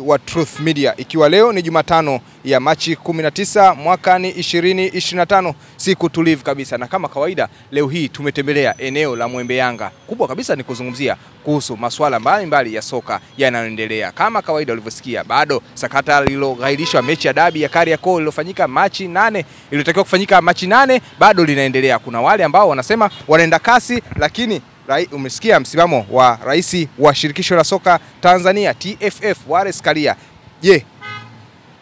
Wa Truth Media, ikiwa leo ni Jumatano ya Machi 19 mwaka ni 2025, siku tulivu kabisa, na kama kawaida leo hii tumetembelea eneo la Mwembe Yanga. Kubwa kabisa ni kuzungumzia kuhusu masuala mbalimbali ya soka yanayoendelea. Kama kawaida ulivyosikia, bado sakata lililoghairishwa mechi ya dabi ya Kariakoo iliyofanyika Machi 8, iliyotakiwa kufanyika Machi 8 bado linaendelea. Kuna wale ambao wanasema wanaenda kasi, lakini umesikia msimamo wa rais wa shirikisho la soka Tanzania TFF Wallace Karia. Je,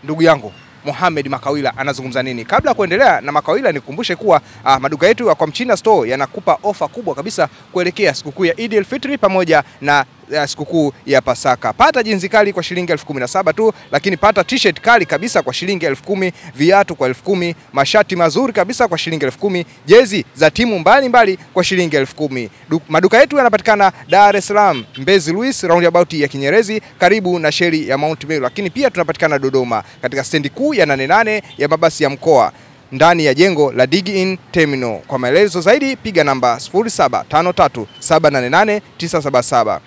ndugu yangu Mohamed Makawila anazungumza nini? Kabla kuendelea na Makawila, nikukumbushe kuwa maduka yetu ya Kwa Mchina Store yanakupa ofa kubwa kabisa kuelekea sikukuu ya Eid al-Fitr pamoja na sikukuu ya Pasaka. Pata jinzi kali kwa shilingi 17,000 tu, lakini pata t-shirt kali kabisa kwa shilingi 10,000, viatu kwa 10,000, mashati mazuri kabisa kwa shilingi 10,000, jezi za timu mbalimbali kwa shilingi 10,000. Maduka yetu yanapatikana Dar es Salaam, Mbezi Luis, roundabout ya Kinyerezi, karibu na sheri ya Mount Meru, lakini pia tunapatikana Dodoma katika stendi kuu ya 88 ya mabasi ya mkoa, ndani ya jengo la Dig-In Terminal. Kwa maelezo zaidi piga namba 0753788977.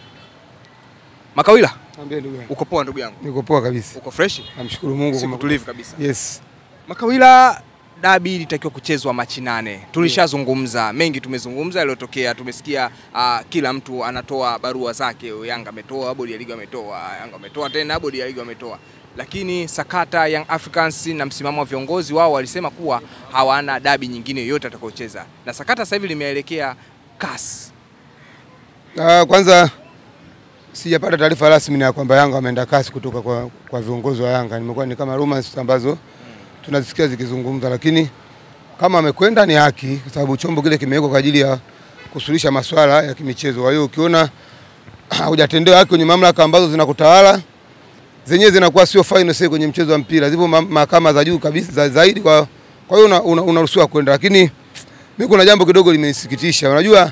Makawila, Niambie ndugu yangu. Uko poa ndugu yangu? Niko poa kabisa. Uko fresh? Namshukuru Mungu kwa tulivu kabisa. Yes. Makawila, dabi ilitakiwa kuchezwa Machi 8. Tulishazungumza mengi, tumezungumza yaliyotokea, tumesikia kila mtu anatoa barua zake. Yanga ametoa, bodi ya ligi ametoa, Yanga ametoa tena, bodi ya ligi ametoa. Lakini sakata Young Africans na msimamo wa viongozi wao walisema kuwa hawana dabi nyingine yoyote atakayocheza. Na sakata sasa hivi limeelekea CAS. Kwanza sijapata taarifa rasmi ya kwamba Yanga wameenda CAS kutoka kwa viongozi wa Yanga. Nimekuwa ni kama rumors ambazo tunazisikia zikizungumza, lakini kama amekwenda ni haki, kwa sababu chombo kile kimewekwa kwa ajili ya kusuluhisha masuala ya kimichezo. Kwa hiyo ukiona hujatendewa haki kwenye mamlaka ambazo zinakutawala, zenyewe zinakuwa sio final say kwenye mchezo wa mpira, zipo mahakama za juu kabisa zaidi. Kwa hiyo unaruhusiwa kwenda, lakini mimi kuna jambo kidogo limenisikitisha. Unajua,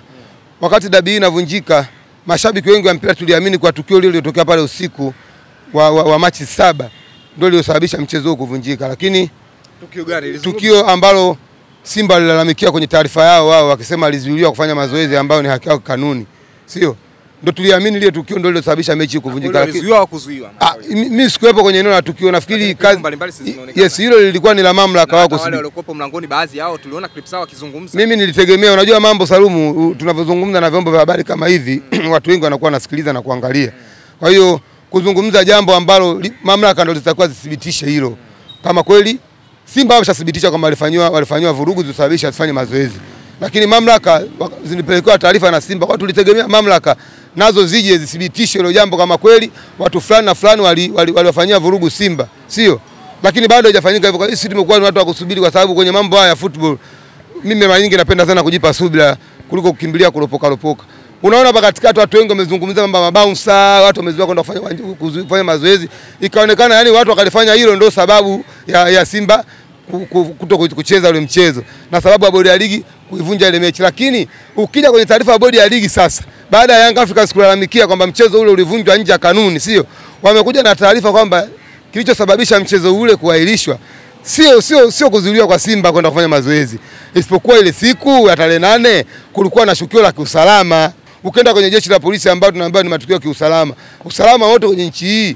wakati dabi inavunjika, mashabiki wengi wa mpira tuliamini kwa tukio lile lililotokea pale usiku wa Machi 7 ndio lililosababisha mchezo huu kuvunjika. Lakini tukio gani? Tukio ambalo Simba lilalamikia kwenye taarifa yao wao, wakisema alizuiliwa kufanya mazoezi ambayo ni haki yao kanuni, sio? Ndio tuliamini ile tukio ndio lililosababisha mechi kuvunjika. Alizuiliwa au kuzuiwa? Mimi sikuwepo kwenye eneo la tukio, nafikiri kazi mbalimbali zinaonekana. Yes, hilo lilikuwa ni la mamlaka wao wale waliokuwa mlangoni, baadhi yao tuliona clips zao wakizungumza. Mimi nilitegemea, unajua mambo Salumu, tunavyozungumza na vyombo vya habari kama hivi watu wengi wanakuwa wanasikiliza na kuangalia. Kwa hiyo kuzungumza jambo ambalo mamlaka ndio zitakuwa zithibitishe hilo. Kama kweli Simba wameshathibitisha kwamba walifanywa vurugu zilizosababisha asifanye mazoezi, lakini mamlaka zinipelekea taarifa na Simba, kwa tulitegemea mamlaka nazo zije zithibitishe hilo jambo, kama kweli watu fulani na fulani waliwafanyia vurugu Simba, sio? Lakini bado haijafanyika hivyo. Kwa hiyo sisi tumekuwa ni watu wa kusubiri, kwa sababu kwenye mambo haya ya football mimi mara nyingi napenda sana kujipa subira kuliko kukimbilia kuropoka. Unaona hapa katikati watu wengi wamezungumza mambo mabouncer, watu wamezoea kwenda kufanya mazoezi, ikaonekana yani watu wakalifanya hilo ndio sababu ya Simba kucheza ule mchezo na sababu ya bodi ya ligi kuivunja ile mechi. Lakini ukija kwenye taarifa ya bodi ya ligi sasa, baada ya Young Africans kulalamikia kwamba mchezo ule ulivunjwa nje ya kanuni, sio? Wamekuja na taarifa kwamba kilichosababisha mchezo ule kuahirishwa sio kuzuiliwa kwa Simba kwenda kufanya mazoezi, isipokuwa ile siku ya tarehe 8 kulikuwa na shukio la kiusalama. Ukienda kwenye jeshi la polisi ambao tunaambiwa ni matukio ya kiusalama, usalama wote kwenye nchi hii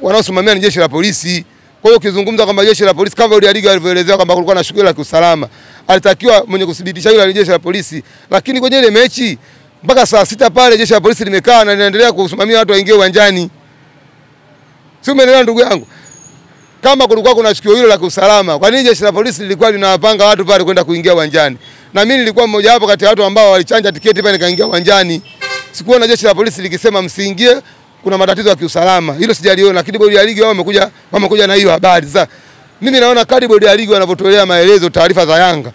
wanaosimamia ni jeshi la polisi. Kwa hiyo ukizungumza kwamba jeshi la polisi, kama bodi ya ligi walivyoelezea kwamba kulikuwa na shukio la kiusalama, alitakiwa mwenye kudhibitisha hilo ni jeshi la polisi. Lakini kwenye ile mechi mpaka saa 6 pale jeshi la polisi limekaa na linaendelea kusimamia watu waingie uwanjani. Sio, umeelewa ndugu yangu? Kama kulikuwa kuna shukio hilo la kiusalama, kwa nini jeshi la polisi lilikuwa linawapanga watu pale kwenda kuingia uwanjani? Na mimi nilikuwa mmoja wapo kati ya watu ambao walichanja tiketi pale nikaingia uwanjani. Sikuona jeshi la polisi likisema msiingie, kuna matatizo ya kiusalama. Hilo sijaliona, lakini bodi ya ligi wao wamekuja na hiyo habari. Sasa mimi naona kadri bodi ya ligi wanavyotolea maelezo taarifa za Yanga,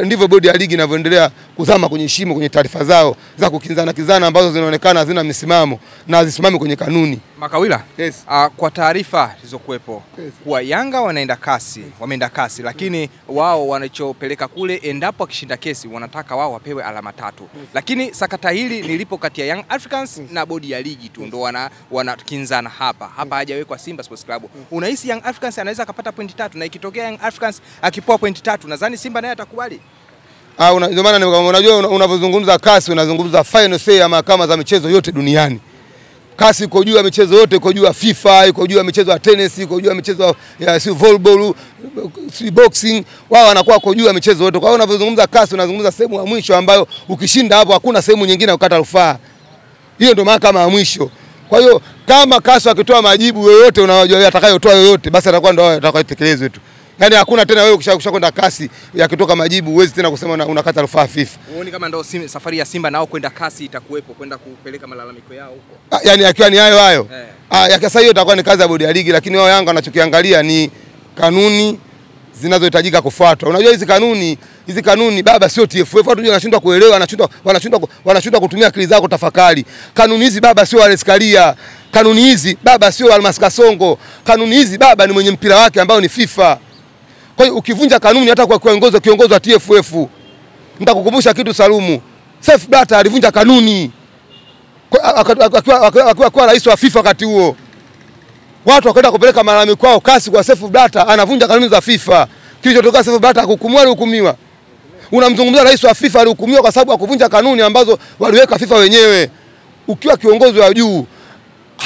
ndivyo bodi ya ligi inavyoendelea kuzama kwenye shimo kwenye taarifa zao za kizana ambazo zinaonekana hazina msimamo na hazisimami kwenye kanuni. Makawila, yes. Kwa taarifa zilizokuepo, yes, kuwa Yanga wameenda kasi, lakini wao wanachopeleka kule, endapo akishinda kesi wanataka wao wapewe alama 3. Yes. Lakini sakata hili nilipo kati ya Young Africans na bodi ya ligi tu ndio wanakinzana hapa hajawekwa Simba Sports Club. Unahisi Young Africans anaweza akapata pointi 3, na ikitokea Young Africans akipoa pointi 3 nadhani Simba naye atakubali? Ndio maana unajua unavyozungumza kasi unazungumza final say ya mahakama za michezo yote duniani. kasi iko juu ya michezo yote, iko juu ya FIFA, iko juu ya michezo ya tennis, iko juu ya michezo ya volleyball, boxing, wao wanakuwa iko juu ya michezo yote. Kwa hiyo unapozungumza kasi unazungumza sehemu ya mwisho ambayo ukishinda hapo hakuna sehemu nyingine ya kukata rufaa. Hiyo ndio mahakama ya mwisho. Kwa hiyo kama kasi akitoa majibu yoyote unayojua atakayotoa yoyote, basi atakuwa ndio atakayetekelezwe tu. Yaani hakuna tena wewe ukishakwenda kasi yakitoka majibu uwezi tena kusema unakata rufaa FIFA. Uone kama ndio safari ya Simba nao kwenda kasi itakuwepo kwenda kupeleka malalamiko yao huko. Yaani akiwa ni hayo. Ya sasa hiyo itakuwa ni kazi ya bodi ya ligi, lakini wao Yanga wanachokiangalia ni kanuni zinazohitajika kufuatwa. Unajua hizi kanuni baba sio TFF, watu wengi wanashindwa kuelewa, wanashindwa kutumia akili zao kutafakari. Kanuni hizi baba sio Wallace Karia. Kanuni hizi baba sio Almas Kasongo. Kanuni hizi baba ni mwenye mpira wake ambao ni FIFA. Kwa hiyo ukivunja kanuni hata kwa kiongozi wa TFF, nitakukumbusha kitu Salumu. Seif Blatter alivunja kanuni. Akiwa rais wa FIFA wakati huo. Watu wakaenda kupeleka malalamiko kwao kasi kwa Seif Blatter, anavunja kanuni za FIFA. Kilichotokea Seif Blatter alihukumiwa. Unamzungumzia rais wa FIFA alihukumiwa kwa sababu akuvunja kanuni ambazo waliweka FIFA wenyewe. Ukiwa kiongozi wa juu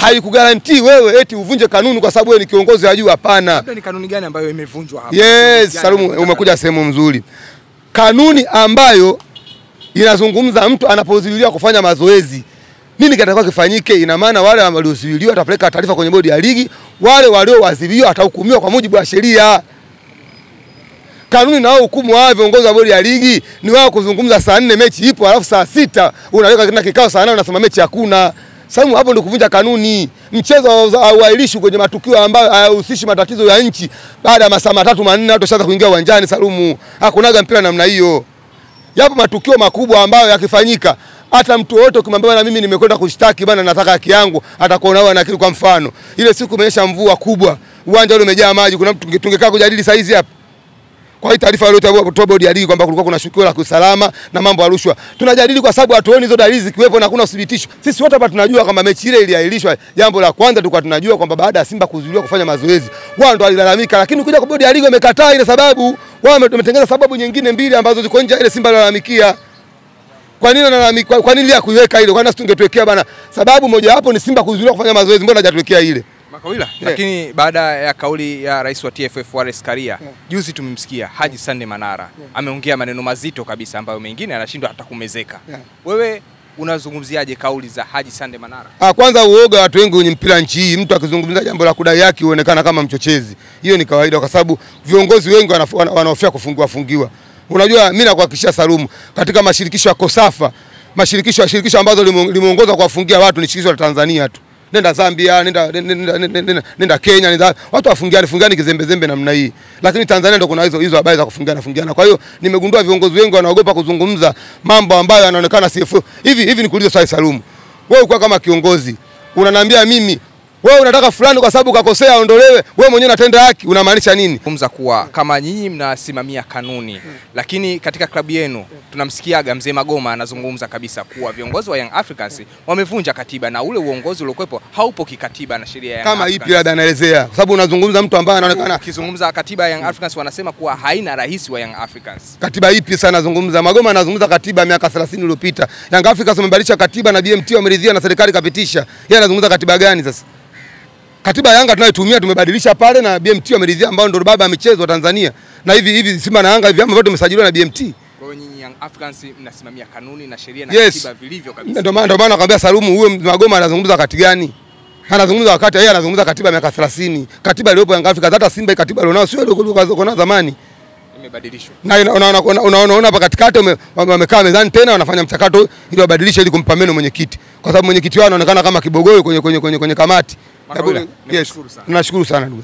haikugarantii wewe eti uvunje kanuni kwa sababu wewe ni kiongozi wa juu, hapana. Labda ni kanuni gani ambayo imevunjwa hapa? Yes, Salumu umekuja sehemu nzuri. Kanuni ambayo inazungumza mtu anapozuiliwa kufanya mazoezi. Nini kitakuwa kifanyike? Ina maana wale waliozuiliwa watapeleka taarifa kwenye bodi ya ligi, wale walioadhibiwa watahukumiwa kwa mujibu wa sheria. Kanuni nao hukumu wao viongozi wa bodi ya ligi ni wao kuzungumza saa 4 mechi ipo, alafu saa 6 unaweka tena kikao saa 8 unasema mechi hakuna. Sababu hapo ndio kuvunja kanuni. Mchezo hauahirishwi kwenye matukio ambayo hayahusishi matatizo ya nchi. Baada ya masaa 3 4 watu washaanza kuingia uwanjani Salumu. Hakunaga mpira namna hiyo. Yapo matukio makubwa ambayo yakifanyika hata mtu wote ukimwambia na mimi nimekwenda kushtaki bana nataka haki yangu atakuona wewe na akili. Kwa mfano ile siku imenyesha mvua kubwa, uwanja ule umejaa maji, kuna mtu tungekaa kujadili saa hizi hapa. Kwa hiyo taarifa iliyotoa bodi ya ligi kwamba kulikuwa kuna shukio la usalama na mambo ya rushwa, tunajadili kwa sababu hatuoni hizo dalili zikiwepo na hakuna uthibitisho. Sisi wote hapa tunajua kwamba mechi ile iliahirishwa. Jambo la kwanza tulikuwa tunajua kwamba baada ya Simba kuzuiliwa kufanya mazoezi wao ndio walilalamika, lakini kuja kwa bodi ya ligi wamekataa ile sababu. Wao wametengeneza sababu nyingine mbili ambazo ziko nje ile Simba walalamikia. Kwa nini wanalalamikia? Kwa nini kuiweka ile? Kwa nini tungetuwekea bana sababu moja hapo ni Simba kuzuiliwa kufanya mazoezi, mbona hajatuwekea ile? Makawila. Lakini baada ya kauli ya rais wa TFF Wallace Karia, juzi tumemsikia Haji Sande Manara ameongea maneno mazito kabisa ambayo mengine anashindwa hata kumezeka. Wewe unazungumziaje kauli za Haji Sande Manara? Kwanza uoga watu wengi kwenye mpira nchi hii, mtu akizungumza jambo la kudai yake huonekana kama mchochezi. Hiyo ni kawaida kwa sababu viongozi wengi wanahofia kufungiwa. Unajua mimi nakuhakikishia Salumu, katika mashirikisho ya Kosafa, mashirikisho ambazo limeongoza kuwafungia watu ni shirikisho la Tanzania tu. Nenda Zambia, nenda Kenya, watu wafungiani kizembe namna hii. Lakini Tanzania ndio kuna hizo habari za kufungiana. Kwa hiyo nimegundua viongozi wengi wanaogopa kuzungumza mambo ambayo yanaonekana CFF. Hivi nikuulize swali Salumu. Wewe ukiwa kama kiongozi, unaniambia mimi wewe unataka fulani kwa sababu kakosea aondolewe, wewe mwenyewe unatenda haki, unamaanisha nini? Kumza kuwa kama nyinyi mnasimamia kanuni, lakini katika klabu yenu tunamsikiaga mzee Magoma anazungumza kabisa kuwa viongozi wa Young Africans wamevunja katiba na ule uongozi uliokuepo haupo kikatiba na sheria ya Young Africans. Kama ipi labda anaelezea? Kwa sababu unazungumza mtu ambaye anaonekana ukizungumza katiba ya Young Africans wanasema kuwa haina rais wa Young Africans. Katiba ipi sana anazungumza? Magoma anazungumza katiba miaka 30 iliyopita. Young Africans wamebadilisha katiba na BMT wameridhia na serikali kapitisha. Yeye anazungumza katiba gani sasa? Katiba ya Yanga tunayotumia tumebadilisha pale na BMT wameridhia ambao ndio baba ya michezo wa Tanzania. Na hivi Simba na Yanga hivi ambao tumesajiliwa na BMT. Kwa hiyo nyinyi Young Africans mnasimamia kanuni na sheria na katiba vilivyo kabisa. Ndio maana nakwambia Salumu, huyo Magoma anazungumza wakati gani? Anazungumza wakati yeye anazungumza katiba miaka 30. Katiba iliyopo Young Africans hata Simba katiba ilionao sio ile kwa zamani. Imebadilishwa. Na unaona hapa katikati wamekaa mezani tena wanafanya mchakato ili wabadilishe ili kumpa meno mwenyekiti. Kwa sababu mwenyekiti wao anaonekana kama kibogoi kwenye kamati. Yes. Nashukuru sana ndugu.